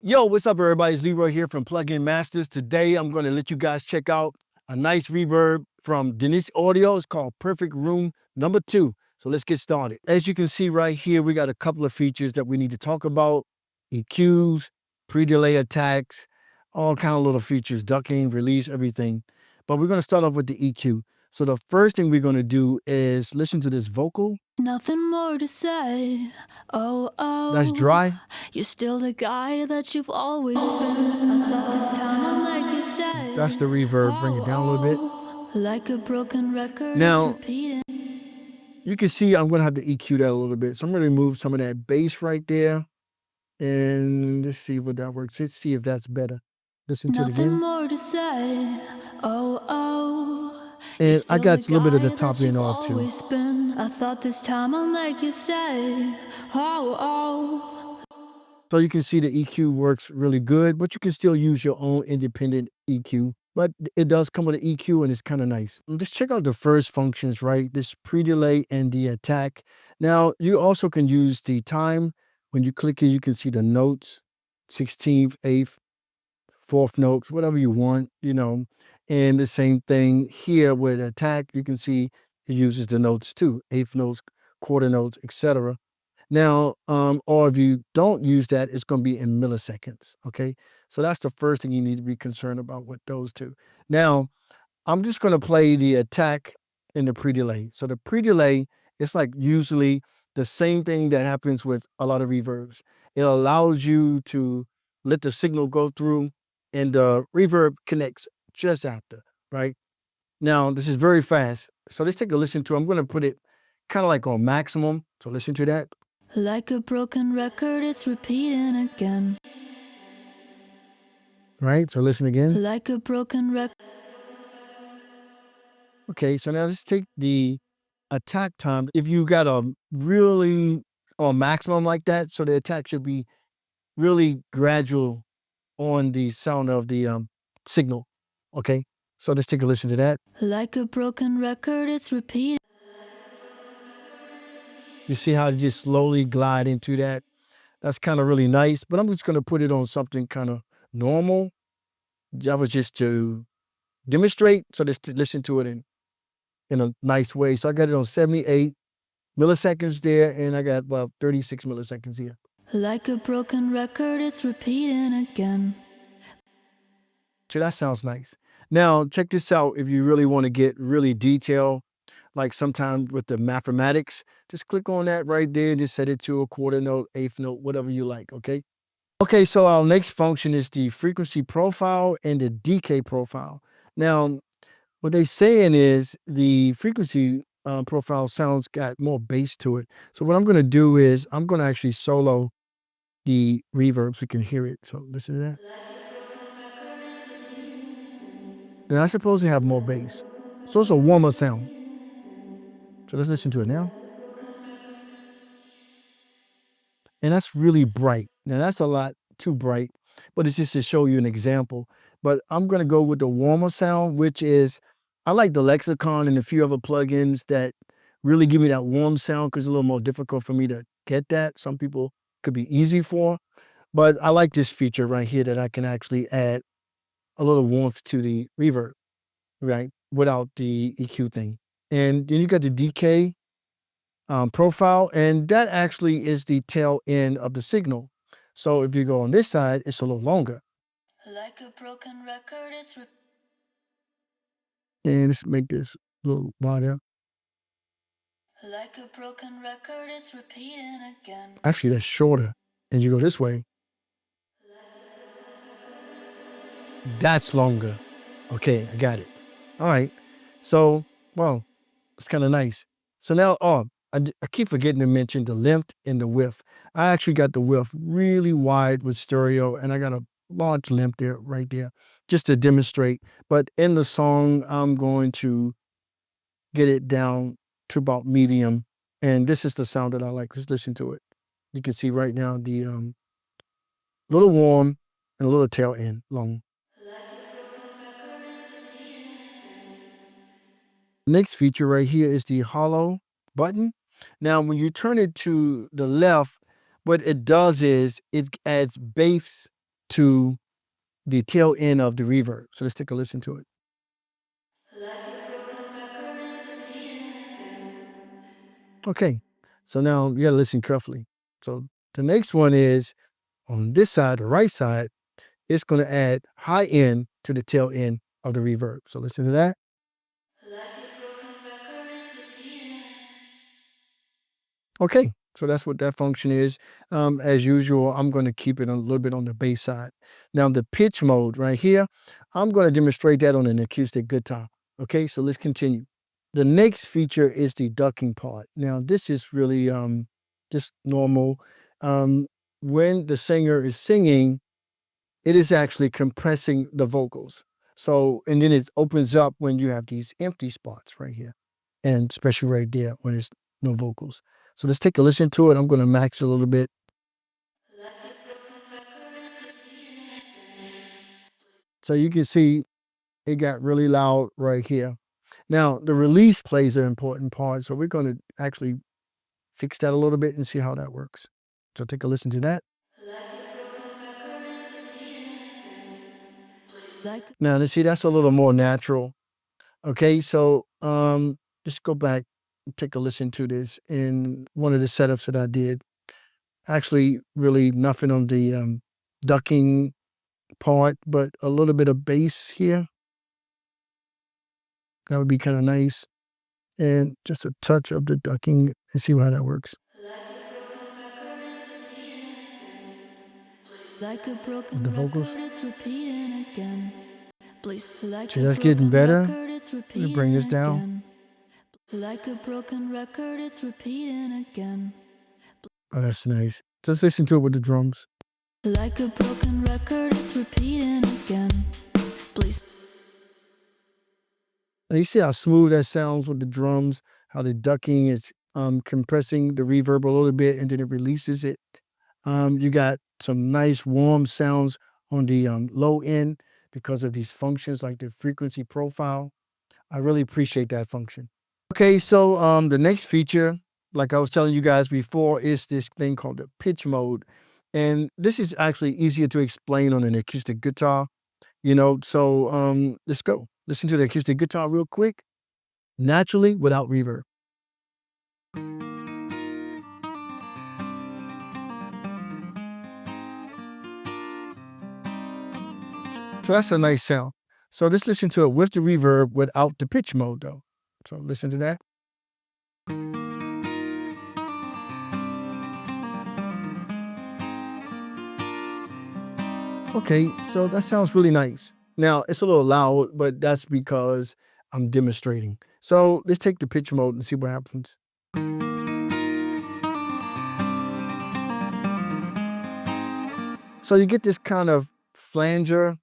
Yo, what's up, everybody? It's Leroy here from PluginsMasters. Today, I'm going to let you guys check out a nice reverb from Denise Audio. It's called Perfect Room number 2. So let's get started. As you can see right here, we got a couple of features that we need to talk about. EQs, pre-delay attacks, all kind of little features, ducking, release, everything. But we're going to start off with the EQ. So the first thing we're going to do is listen to this vocal. Nothing more to say. Oh, That's dry. you're still the guy that you've always been. I thought this time I'll make you stay. That's the reverb. Bring it down a little bit. Like a broken record, now, it's repeating. You can see I'm going to have to EQ that a little bit. So I'm going to remove some of that bass right there. And let's see what that works. Let's see if that's better. Listen to it again. Nothing more to say. And I got a little bit of the top end off too. I thought this time I'll make you stay. So you can see the EQ works really good, but you can still use your own independent EQ. But it does come with an EQ and it's kind of nice. Just check out the first functions, right? This pre-delay and the attack. Now, you also can use the time. When you click it, you can see the notes, 16th, 8th, 4th notes, whatever you want, And the same thing here with attack, you can see it uses the notes too, 8th notes, quarter notes, etc. Now, or if you don't use that, it's going to be in milliseconds, okay? So that's the first thing you need to be concerned about with those two. Now, I'm just going to play the attack and the pre-delay. So the pre-delay, it's like usually the same thing that happens with a lot of reverbs. It allows you to let the signal go through and the reverb connects just after, right? Now, this is very fast. So let's take a listen to it. I'm going to put it kind of like on maximum. So listen to that. Like a broken record, it's repeating again. Right, so listen again. Like a broken record. Okay, so now let's take the attack time. If you got a really on maximum like that, so the attack should be really gradual on the sound of the signal. Okay, so let's take a listen to that. Like a broken record, it's repeating. You see how it just slowly glide into that? That's kind of really nice, but I'm just going to put it on something kind of normal. That was just to demonstrate. So let's listen to it in a nice way. So I got it on 78 milliseconds there, and I got about 36 milliseconds here. Like a broken record, it's repeating again. So that sounds nice. Now, check this out. If you really want to get really detailed, like sometimes with the mathematics, just click on that right there. Just set it to a quarter note, 8th note, whatever you like, okay? Okay, so our next function is the frequency profile and the decay profile. Now, what they're saying is the frequency profile sounds got more bass to it. So what I'm going to do is I'm going to actually solo the reverb so you can hear it. So listen to that. Then I suppose to have more bass. So it's a warmer sound. So let's listen to it now. And that's really bright. Now that's a lot too bright, but it's just to show you an example. But I'm going to go with the warmer sound, which is, I like the Lexicon and a few other plugins that really give me that warm sound because it's a little more difficult for me to get that. Some people could be easy for, but I like this feature right here that I can actually add a little warmth to the reverb, right? Without the EQ thing. And then you got the decay profile, and that actually is the tail end of the signal. So if you go on this side, it's a little longer. Like a broken record, it's and let's make this a little wider. Like a broken record, it's repeating again. Actually, that's shorter. And you go this way. That's longer. Okay, I got it. All right. So, well, it's kind of nice. So now, I keep forgetting to mention the length and the width. I actually got the width really wide with stereo, and I got a large length there, right there, just to demonstrate. But in the song, I'm going to get it down to about medium. And this is the sound that I like. Let's listen to it. You can see right now the little warm and a little tail end long. Next feature right here is the hollow button. Now, when you turn it to the left, what it does is it adds bass to the tail end of the reverb. So let's take a listen to it. Okay, so now you gotta listen carefully. So the next one is on this side, the right side, it's gonna add high end to the tail end of the reverb. So listen to that. Okay, so that's what that function is. As usual, I'm going to keep it a little bit on the bass side. Now the pitch mode right here, I'm going to demonstrate that on an acoustic guitar. Okay, so let's continue. The next feature is the ducking part. Now this is really just normal. When the singer is singing, it is actually compressing the vocals. So, and then it opens up when you have these empty spots right here, and especially right there when there's no vocals. So let's take a listen to it. I'm going to max it a little bit. So you can see it got really loud right here. Now, the release plays an important part. So we're going to actually fix that a little bit and see how that works. So take a listen to that. Now, let's see, that's a little more natural. Okay, so just go back and take a listen to this in one of the setups that I did. Actually, really nothing on the ducking part, but a little bit of bass here. That would be kind of nice. And just a touch of the ducking and see how that works. With the vocals. See, that's getting better. Let me bring this down. Like a broken record, it's repeating again. Oh, that's nice. Just listen to it with the drums. Like a broken record, it's repeating again. Please. Now you see how smooth that sounds with the drums, how the ducking is compressing the reverb a little bit and then it releases it. You got some nice warm sounds on the low end because of these functions like the frequency profile. I really appreciate that function. Okay, so the next feature, like I was telling you guys before, is this thing called the pitch mode. And this is actually easier to explain on an acoustic guitar, so let's go. Listen to the acoustic guitar real quick, naturally without reverb. So that's a nice sound. So let's listen to it with the reverb without the pitch mode though. So listen to that. Okay, so that sounds really nice. Now it's a little loud, but that's because I'm demonstrating. So let's take the pitch mode and see what happens. So you get this kind of flanger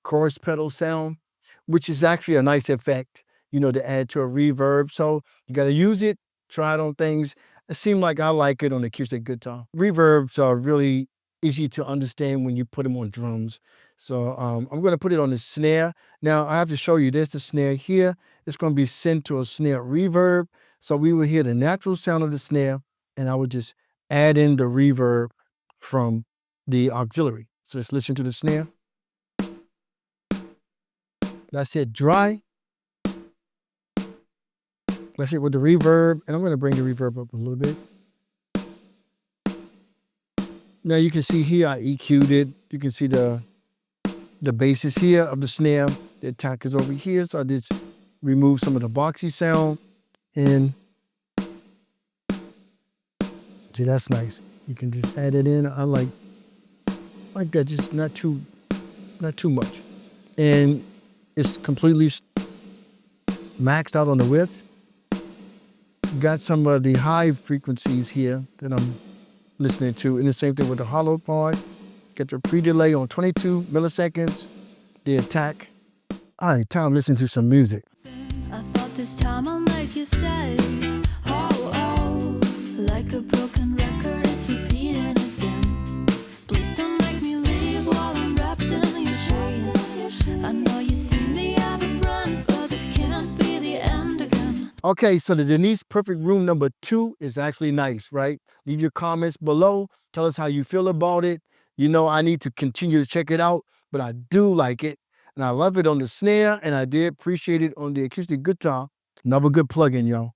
chorus pedal sound, which is actually a nice effect, to add to a reverb. So you got to use it, try it on things. It seemed like I like it on acoustic guitar. Reverbs are really easy to understand when you put them on drums. So I'm going to put it on the snare. Now I have to show you this, the snare here. It's going to be sent to a snare reverb. So we will hear the natural sound of the snare and I would just add in the reverb from the auxiliary. So let's listen to the snare. That's it, dry. Let's hit with the reverb, and I'm going to bring the reverb up a little bit. Now you can see here I EQ'd it. You can see the bass is here of the snare. The attack is over here, so I just remove some of the boxy sound, and see, that's nice. You can just add it in. I like that, just not too much, and it's completely maxed out on the width. Got some of the high frequencies here that I'm listening to, and the same thing with the hollow part. Get the pre-delay on 22 milliseconds, the attack. All right, time to listen to some music. I thought this time I'll make you stay. Oh, oh, like a broken record, it's repeating again. Please don't make me leave while I'm wrapped in your shades. I know you see me as a friend, but this can't be the end again. Okay, so the Denise Perfect Room number 2 is actually nice, right? Leave your comments below. Tell us how you feel about it. You know, I need to continue to check it out, but I do like it. And I love it on the snare, and I did appreciate it on the acoustic guitar. Another good plugin, y'all.